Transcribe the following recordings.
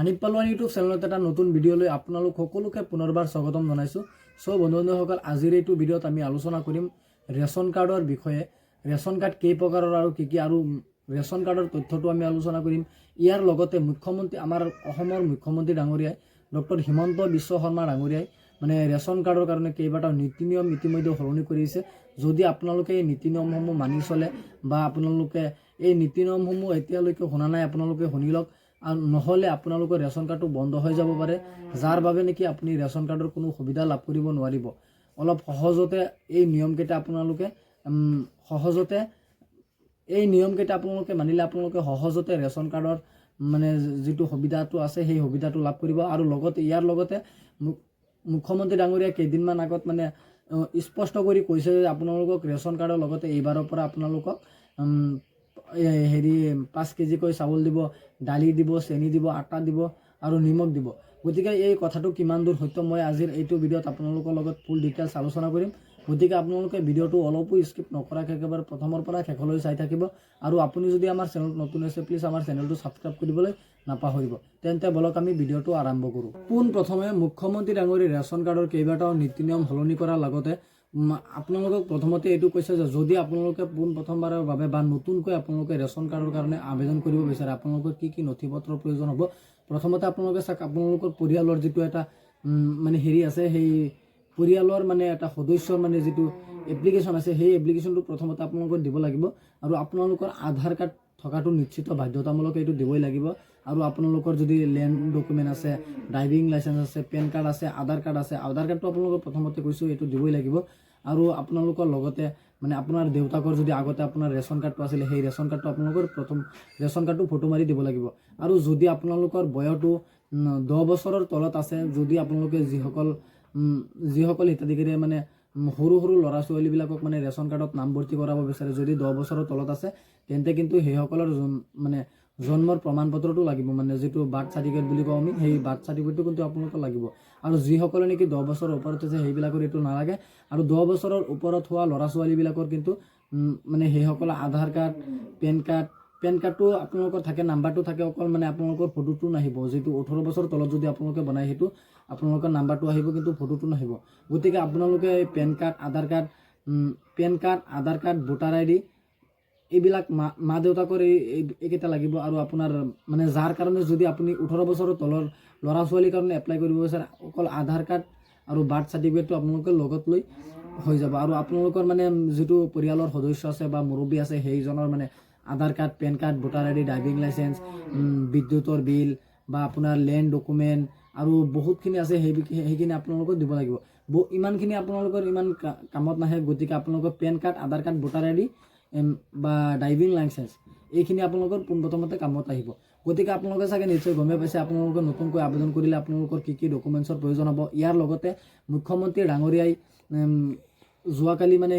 Hanif পালোৱান YouTube চেনেলত এটা নতুন ভিডিঅ'লৈ আপোনালোক সকলোকে পুনৰবাৰ স্বাগতম জনাইছোঁ। বন্ধু বান্ধৱীসকল, আজিৰ এইটো ভিডিঅ'ত আমি আলোচনা কৰিম ৰেচন কাৰ্ডৰ বিষয়ে। ৰেচন কাৰ্ড কেই প্ৰকাৰৰ আৰু কি আৰু ৰেচন কাৰ্ডৰ তথ্যটো আমি আলোচনা কৰিম। ইয়াৰ লগতে আমাৰ অসমৰ মুখ্যমন্ত্ৰী ডাঙৰীয়াই ডক্টৰ হিমন্ত বিশ্ব শৰ্মা ডাঙৰীয়াই মানে ৰেচন কাৰ্ডৰ কাৰণে কেইবাটাও নীতি নিয়ম ইতিমধ্যে সলনি কৰিছে। যদি আপোনালোকে এই নীতি নিয়মসমূহ মানি চলে বা আপোনালোকে এই নীতি নিয়মসমূহ এতিয়ালৈকে শুনা নাই, আপোনালোকে শুনি লওক। আৰু নহ'লে আপোনালোকৰ ৰেচন কাৰ্ডটো বন্ধ হৈ যাব পাৰে, যাৰ বাবে নেকি আপুনি ৰেচন কাৰ্ডৰ কোনো সুবিধা লাভ কৰিব নোৱাৰিব। অলপ সহজতে এই নিয়মকেইটা আপোনালোকে মানিলে আপোনালোকে সহজতে ৰেচন কাৰ্ডৰ মানে যিটো সুবিধাটো আছে সেই সুবিধাটো লাভ কৰিব। আৰু লগতে ইয়াৰ লগতে মুখ্যমন্ত্ৰী ডাঙৰীয়াই কেইদিনমান আগত মানে স্পষ্ট কৰি কৈছে যে আপোনালোকক ৰেচন কাৰ্ডৰ লগতে এইবাৰৰ পৰা আপোনালোকক 5 কেজিকৈ চাউল দিব, দালি দিব, চেনি দিব, আটা দিব আৰু নিমখ দিব। গতিকে এই কথাটো কিমান দূৰ সত্য মই আজিৰ এইটো ভিডিঅ'ত আপোনালোকৰ লগত ফুল ডিটেইলছ আলোচনা কৰিম। গতিকে আপোনালোকে ভিডিঅ'টো অলপো স্কিপ নকৰাকৈ একেবাৰে প্ৰথমৰ পৰা শেষলৈ চাই থাকিব। আৰু আপুনি যদি আমাৰ চেনেলত নতুন আছে, প্লিজ আমাৰ চেনেলটো ছাবস্ক্ৰাইব কৰিবলৈ নাপাহৰিব। তেন্তে বলক আমি ভিডিঅ'টো আৰম্ভ কৰোঁ। পোনপ্ৰথমে মুখ্যমন্ত্ৰী ডাঙৰীয়াই ৰেচন কাৰ্ডৰ কেইবাটাও নীতি নিয়ম সলনি কৰাৰ লগতে আপোনালোকক প্ৰথমতে এইটো কৈছে যে যদি আপোনালোকে পোনপ্ৰথমবাৰৰ বাবে বা নতুনকৈ আপোনালোকে ৰেচন কাৰ্ডৰ কাৰণে আবেদন কৰিব বিচাৰে, আপোনালোকৰ কি কি নথি পত্ৰৰ প্ৰয়োজন হ'ব। প্ৰথমতে আপোনালোকে চাওক, আপোনালোকৰ পৰিয়ালৰ যিটো এটা মানে আছে, সেই পৰিয়ালৰ মানে এটা সদস্যৰ মানে যিটো এপ্লিকেশ্যন আছে, সেই এপ্লিকেশ্যনটো প্ৰথমতে আপোনালোকৰ দিব লাগিব। আৰু আপোনালোকৰ আধাৰ কাৰ্ড থকাটো নিশ্চিত বাধ্যতামূলক, এইটো দিবই লাগিব। আৰু আপোনালোকৰ যদি লেণ্ড ডকুমেণ্ট আছে, ড্ৰাইভিং লাইচেঞ্চ আছে, পেন কাৰ্ড আছে, আধাৰ কাৰ্ড আছে, আধাৰ কাৰ্ডটো আপোনালোকৰ প্ৰথমতে কৈছোঁ এইটো দিবই লাগিব। আৰু আপোনালোকৰ লগতে মানে আপোনাৰ দেউতাকৰ যদি আগতে আপোনাৰ ৰেচন কাৰ্ডটো আছিলে, সেই ৰেচন কাৰ্ডটো আপোনালোকৰ ৰেচন কাৰ্ডটো ফটো মাৰি দিব লাগিব। আৰু যদি আপোনালোকৰ বয়সটো 10 বছৰৰ তলত আছে, যদি আপোনালোকে যিসকল হিতাধিকাৰীয়ে মানে সৰু ল'ৰা ছোৱালীবিলাকক মানে ৰেচন কাৰ্ডত নামভৰ্তি কৰাব বিচাৰে, যদি 10 বছৰৰ তলত আছে, তেন্তে কিন্তু সেইসকলৰ মানে জন্মৰ প্ৰমাণ পত্ৰটো লাগিব, মানে যিটো বাৰ্থ চাৰ্টিফিকেট বুলি কওঁ আমি, সেই বাৰ্থ চাৰ্টিফিকেটটো কিন্তু আপোনালোকৰ লাগিব। আৰু যিসকলে নেকি 10 বছৰৰ ওপৰত আছে সেইবিলাকৰ এইটো নালাগে। আৰু 10 বছৰৰ ওপৰত হোৱা ল'ৰা ছোৱালীবিলাকৰ কিন্তু মানে সেইসকলৰ আধাৰ কাৰ্ড, পেন কাৰ্ডটো আপোনালোকৰ থাকে, নাম্বাৰটো থাকে, অকল মানে আপোনালোকৰ ফটোটো নাহিব। যিটো 18 বছৰ তলত যদি আপোনালোকে বনায়, সেইটো আপোনালোকৰ নাম্বাৰটো আহিব, কিন্তু ফটোটো নাহিব। গতিকে আপোনালোকে পেন কাৰ্ড, আধাৰ কাৰ্ড, ভোটাৰ ID এইবিলাক মা দেউতাকৰ এইকেইটা লাগিব। আৰু আপোনাৰ মানে যাৰ কাৰণে যদি আপুনি 18 বছৰৰ তলৰ ল'ৰা ছোৱালীৰ কাৰণে এপ্লাই কৰিব বিচাৰে, অকল আধাৰ কাৰ্ড আৰু বাৰ্থ চাৰ্টিফিকেটটো আপোনালোকে লগত লৈ হৈ যাব। আৰু আপোনালোকৰ মানে যিটো পৰিয়ালৰ সদস্য আছে বা মুৰব্বী আছে, সেইজনৰ মানে Aadhaar card, PAN card, voter ID, driving licence, বিদ্যুতৰ বিল বা আপোনাৰ লেণ্ড ডকুমেণ্ট আৰু বহুতখিনি আছে, সেইখিনি আপোনালোকক দিব লাগিব। ইমানখিনি আপোনালোকৰ ইমান কামত নাহে। গতিকে আপোনালোকৰ পেন কাৰ্ড, আধাৰ কাৰ্ড, ভোটাৰ ID বা ড্ৰাইভিং লাইচেঞ্চ এইখিনি আপোনালোকৰ পোনপ্ৰথমতে কামত আহিব। গতিকে আপোনালোকে চাগে নিশ্চয় গমেই পাইছে আপোনালোকে নতুনকৈ আবেদন কৰিলে আপোনালোকৰ কি কি ডকুমেণ্টছৰ প্ৰয়োজন হ'ব। ইয়াৰ লগতে মুখ্যমন্ত্ৰী ডাঙৰীয়াই যোৱাকালি মানে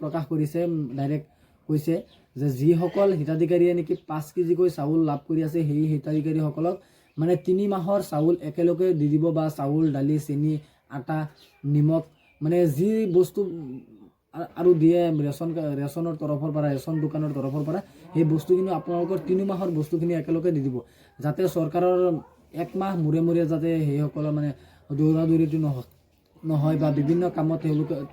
প্ৰকাশ কৰিছে, ডাইৰেক্ট কৈছে যে যিসকল হিতাধিকাৰীয়ে নেকি 5 কেজিকৈ চাউল লাভ কৰি আছে, সেই হিতাধিকাৰীসকলক মানে 3 মাহৰ চাউল একেলগে দি দিব, বা চাউল, দালি, চেনি, আটা, নিমখ মানে যি বস্তু আৰু দিয়ে ৰেচনৰ তৰফৰ পৰা, ৰেচন দোকানৰ তৰফৰ পৰা, সেই বস্তুখিনি আপোনালোকৰ 3 মাহৰ বস্তুখিনি একেলগে দি দিব, যাতে চৰকাৰৰ 1 মাহ মূৰে যাতে সেইসকলৰ মানে দৌৰাদৌৰিটো নহয় বা বিভিন্ন কামত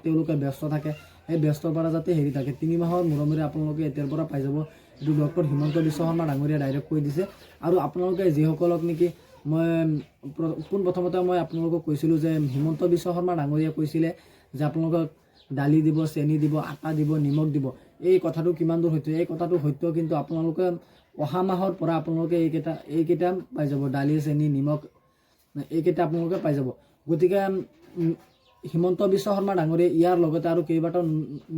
তেওঁলোকে ব্যস্ত থাকে, সেই ব্যস্তৰ পৰা যাতে থাকে। 3 মাহৰ মূৰে আপোনালোকে এতিয়াৰ পৰা পাই যাব। এইটো ডক্টৰ হিমন্ত বিশ্ব শৰ্মা ডাঙৰীয়াই ডাইৰেক্ট কৈ দিছে। আৰু আপোনালোকে যিসকলক নেকি পোনপ্ৰথমতে মই আপোনালোকক কৈছিলোঁ যে হিমন্ত বিশ্ব শৰ্মা ডাঙৰীয়াই কৈছিলে যে আপোনালোকক দালি দিব, চেনি দিব, আটা দিব, নিমখ দিব। এই কথাটো কিমান দূৰ সত্য? এই কথাটো সত্য, কিন্তু আপোনালোকে অহা মাহৰ পৰা আপোনালোকে এইকেইটা পাই যাব, দালি, চেনি, নিমখ এইকেইটা আপোনালোকে পাই যাব। গতিকে হিমন্ত বিশ্ব শৰ্মা ডাঙৰীয়াই ইয়াৰ লগতে আৰু কেইবাটাও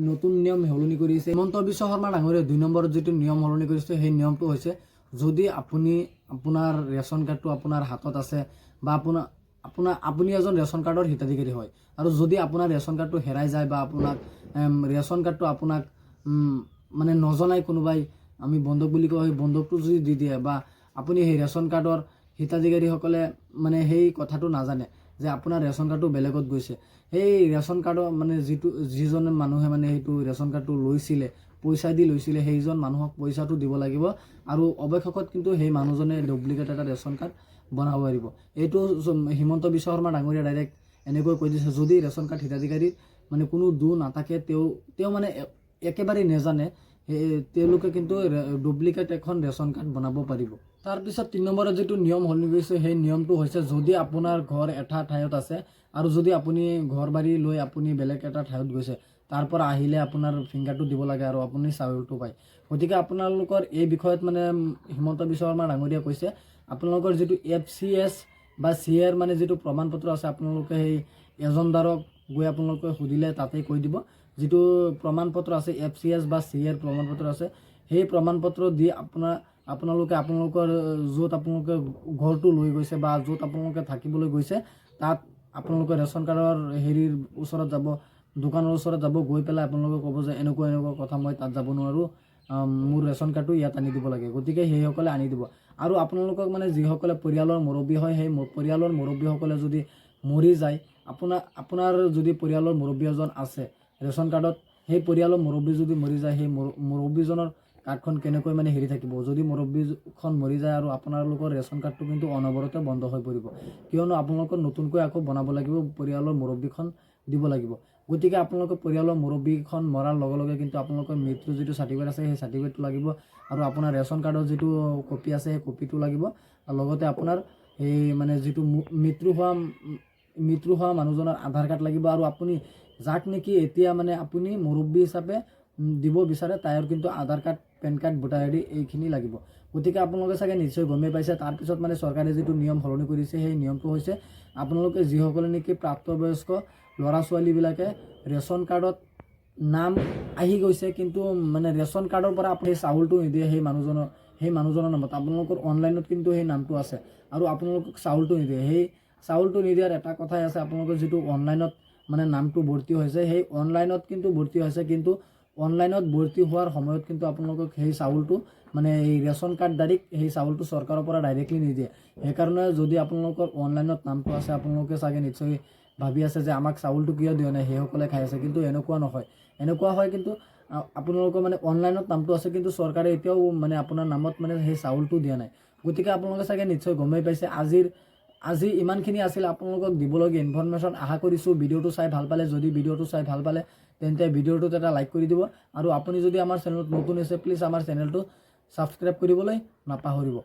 নতুন নিয়ম সলনি কৰিছে। হিমন্ত বিশ্ব শৰ্মা ডাঙৰীয়াই 2 নম্বৰত যিটো নিয়ম সলনি কৰিছে, সেই নিয়মটো হৈছে যদি আপোনাৰ ৰেচন কাৰ্ডটো আপোনাৰ হাতত আছে বা আপুনি এজন ৰেচন কাৰ্ডৰ হিতাধিকাৰী হয়, আৰু যদি আপোনাৰ ৰেচন কাৰ্ডটো হেৰাই যায় বা ৰেচন কাৰ্ডটো আপোনাক মানে নজনাই কোনোবাই, আমি বন্ধক বুলি কওঁ, সেই বন্ধকটো যদি দি দিয়ে, বা আপুনি সেই ৰেচন কাৰ্ডৰ হিতাধিকাৰীসকলে মানে সেই কথাটো নাজানে যে আপোনাৰ ৰেচন কাৰ্ডটো বেলেগত গৈছে, সেই ৰেচন কাৰ্ডৰ মানে যিজন মানুহে মানে সেইটো ৰেচন কাৰ্ডটো লৈছিলে, পইচা দি লৈছিলে, সেইজন মানুহক পইচাটো দিব লাগিব। আৰু অৱশেষত কিন্তু সেই মানুহজনে ডুপ্লিকেট এটা ৰেচন কাৰ্ড বনাব পাৰিব। এইটো হিমন্ত বিশ্ব শৰ্মা ডাঙৰীয়া ডাইৰেক্ট এনেকৈ কৈ দিছে, যদি ৰেচন কাৰ্ড হিতাধিকাৰীৰ মানে কোনো নাথাকে, তেওঁ মানে একেবাৰে নাজানে, তেওঁলোকে কিন্তু ডুপ্লিকেট এখন ৰেচন কাৰ্ড বনাব পাৰিব। তাৰপিছত 3 নম্বৰত যিটো নিয়ম সলনি কৰিছে, সেই নিয়মটো হৈছে যদি আপোনাৰ ঘৰ এটা ঠাইত আছে আৰু যদি আপুনি ঘৰ বাৰী লৈ আপুনি বেলেগ এটা ঠাইত গৈছে, তাৰ পৰা আহিলে আপোনাৰ ফিংগাৰটো দিব লাগে আৰু আপুনি চাউলটো পায়। গতিকে আপোনালোকৰ এই বিষয়ত মানে হিমন্ত বিশ্ব শৰ্মা ডাঙৰীয়াই কৈছে, আপোনালোকৰ যিটো FCS বা CR মানে যিটো প্ৰমাণ পত্ৰ আছে, আপোনালোকে সেই এজনদাৰক গৈ আপোনালোকে সুধিলে তাতেই কৈ দিব। যিটো প্ৰমাণ পত্ৰ আছে, FCS বা CR প্ৰমাণ পত্ৰ আছে, সেই প্ৰমাণ পত্ৰ দি আপোনালোকৰ য'ত আপোনালোকে ঘৰটো লৈ গৈছে বা য'ত আপোনালোকে থাকিবলৈ গৈছে, তাত আপোনালোকে ৰেচন কাৰ্ডৰ হেৰিৰ ওচৰত যাব, দোকানৰ ওচৰত যাব, গৈ পেলাই আপোনালোকে ক'ব যে এনেকুৱা কথা, মই তাত যাব নোৱাৰোঁ, মোৰ ৰেচন কাৰ্ডটো ইয়াত আনি দিব লাগে। গতিকে সেইসকলে আনি দিব। আৰু আপোনালোকক মানে যিসকলে পৰিয়ালৰ মুৰব্বী হয়, সেই পৰিয়ালৰ মুৰব্বীসকলে যদি মৰি যায়, আপোনাৰ যদি পৰিয়ালৰ মুৰব্বী এজন আছে ৰেচন কাৰ্ডত, সেই পৰিয়ালৰ মুৰব্বী যদি মৰি যায়, সেই মুৰব্বীজনৰ কাৰ্ডখন কেনেকৈ মানে হেৰি থাকিব, যদি মুৰব্বীখন মৰি যায় আৰু আপোনালোকৰ ৰেচন কাৰ্ডটো কিন্তু অনবৰতে বন্ধ হৈ পৰিব, কিয়নো আপোনালোকৰ নতুনকৈ আকৌ বনাব লাগিব, পৰিয়ালৰ মুৰব্বীখন দিব লাগিব। গতিকে আপোনালোকৰ পৰিয়ালৰ মুৰব্বীখন মৰাৰ লগে লগে কিন্তু আপোনালোকৰ মৃত্যুৰ যিটো চাৰ্টিফিকেট আছে, সেই চাৰ্টিফিকেটটো লাগিব, আৰু আপোনাৰ ৰেচন কাৰ্ডৰ যিটো কপি আছে, সেই কপিটো লাগিব, আৰু লগতে আপোনাৰ এই মানে যিটো মৃত্যু হোৱা মানুহজনৰ আধাৰ কাৰ্ড লাগিব, আৰু আপুনি যাক নেকি এতিয়া মানে আপুনি মুৰব্বী হিচাপে দিব বিচাৰে, তাৰ কিন্তু Aadhaar card, PAN card, voter ID এইখিনি লাগিব। গতিকে আপোনালোকে চাগে নিশ্চয় গমেই পাইছে। তাৰপিছত মানে চৰকাৰে যিটো নিয়ম সলনি কৰিছে, সেই নিয়মটো হৈছে আপোনালোকে যিসকলে নেকি প্ৰাপ্তবয়স্ক ল'ৰা ছোৱালীবিলাকে ৰেচন কাৰ্ডত নাম আহি গৈছে, কিন্তু মানে ৰেচন কাৰ্ডৰ পৰা আপুনি চাউলটো নিদিয়ে, সেই মানুহজনৰ নামত আপোনালোকৰ অনলাইনত কিন্তু সেই নামটো আছে, আৰু আপোনালোকক চাউলটো নিদিয়ে। সেই চাউলটো নিদিয়াৰ এটা কথাই আছে, আপোনালোকৰ যিটো অনলাইনত মানে নামটো ভৰ্তি হৈছে, সেই অনলাইনত কিন্তু ভৰ্তি হৈছে, কিন্তু অনলাইনত ভৰ্তি হোৱাৰ সময়ত কিন্তু আপোনালোকক সেই চাউলটো মানে এই ৰেচন কাৰ্ড সেই চাউলটো চৰকাৰৰ পৰা ডাইৰেক্টলি নিদিয়ে। সেইকাৰণে যদি আপোনালোকৰ অনলাইনত নামটো আছে, আপোনালোকে চাগে নিশ্চয় ভাবি আছে যে আমাক চাউলটো কিয় দিয়া নাই, সেইসকলে খাই আছে, কিন্তু এনেকুৱা নহয়। এনেকুৱা হয় কিন্তু আপোনালোকৰ মানে অনলাইনত নামটো আছে, কিন্তু চৰকাৰে এতিয়াও মানে আপোনাৰ নামত মানে সেই চাউলটো দিয়া নাই। গতিকে আপোনালোকে চাগে নিশ্চয় গমেই পাইছে। আজি ইমানখিনি আছিল আপোনালোকক দিবলগীয়া ইনফৰমেশ্যন। আশা কৰিছোঁ ভিডিঅ'টো চাই ভাল পালে। যদি ভিডিঅ'টো চাই ভাল পালে তেন্তে ভিডিঅ'টোত এটা লাইক কৰি দিব, আৰু আপুনি যদি আমাৰ চেনেলত নতুন আছে, প্লিজ আমাৰ চেনেলটো ছাবস্ক্ৰাইব কৰিবলৈ নাপাহৰিব।